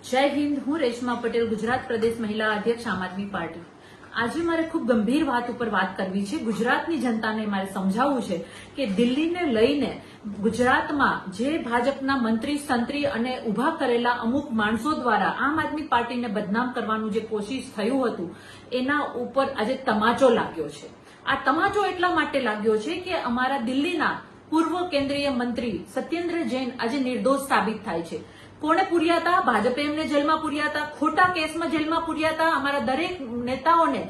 જય હિન્દ। હું રેશમા પટેલ, ગુજરાત પ્રદેશ મહિલા અધ્યક્ષ, આમ આદમી પાર્ટી। આજે મારે ખૂબ ગંભીર વાત ઉપર વાત કરવી છે। ગુજરાતની જનતાને મારે સમજાવવું છે કે દિલ્હીને લઈને ગુજરાતમાં જે ભાજપના મંત્રી સંત્રી અને ઉભા કરેલા અમુક માણસો દ્વારા આમ આદમી પાર્ટીને બદનામ કરવાનું જે કોશિશ થયું હતું એના ઉપર આજે તમાચો લાગ્યો છે। આ તમાચો એટલા માટે લાગ્યો છે કે અમારા દિલ્હીના પૂર્વ કેન્દ્રીય મંત્રી સત્યેન્દ્ર જૈન આજે નિર્દોષ સાબિત થાય છે। કોણે પૂર્યા હતા? ભાજપે એમને જેલમાં પૂર્યા હતા, ખોટા કેસમાં જેલમાં પૂર્યા હતા। અમારા દરેક નેતાઓને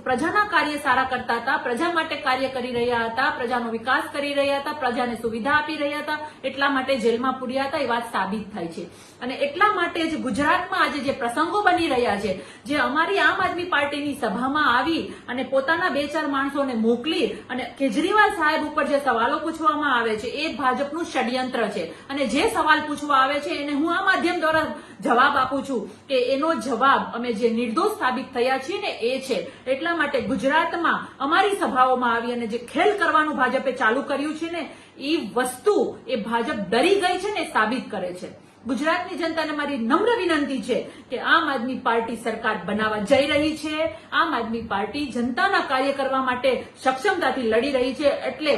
પ્રજાના કાર્ય સારા કરતા હતા, પ્રજા માટે કાર્ય કરી રહ્યા હતા, પ્રજાનો વિકાસ કરી રહ્યા હતા, પ્રજાને સુવિધા આપી રહ્યા હતા, એટલા માટે જેલમાં પૂર્યા હતા। એ વાત સાબિત થાય છે અને એટલા માટે જ ગુજરાતમાં આજે જે પ્રસંગો બની રહ્યા છે, જે અમારી આમ આદમી પાર્ટીની સભામાં આવી અને પોતાના બે ચાર માણસોને મોકલી અને કેજરીવાલ સાહેબ ઉપર જે સવાલો પૂછવામાં આવે છે એ ભાજપનું ષડયંત્ર છે અને જે સવાલ પૂછવા આવે છે એને હું આ માધ્યમ દ્વારા જવાબ આપું છું કે એનો જવાબ અમે જે નિર્દોષ સાબિત થયા છીએ ને એ છે। એટલા માટે ગુજરાતમાં અમારી સભાઓમાં આવી અને જે ખેલ કરવાનું ભાજપે ચાલુ કર્યું છે ને એ વસ્તુ એ ભાજપ ડરી ગઈ છે ને સાબિત કરે છે। ગુજરાતની જનતાને મારી નમ્ર વિનંતી છે કે આમ આદમી પાર્ટી સરકાર બનાવવા જઈ રહી છે। આમ આદમી પાર્ટી જનતાના કાર્ય કરવા માટે સક્ષમતાથી લડી રહી છે, એટલે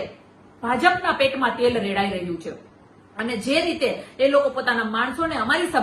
ભાજપના પેટમાં તેલ રેડાઈ રહ્યું છે અને જે રીતે એ લોકો પોતાના માણસોને અમારી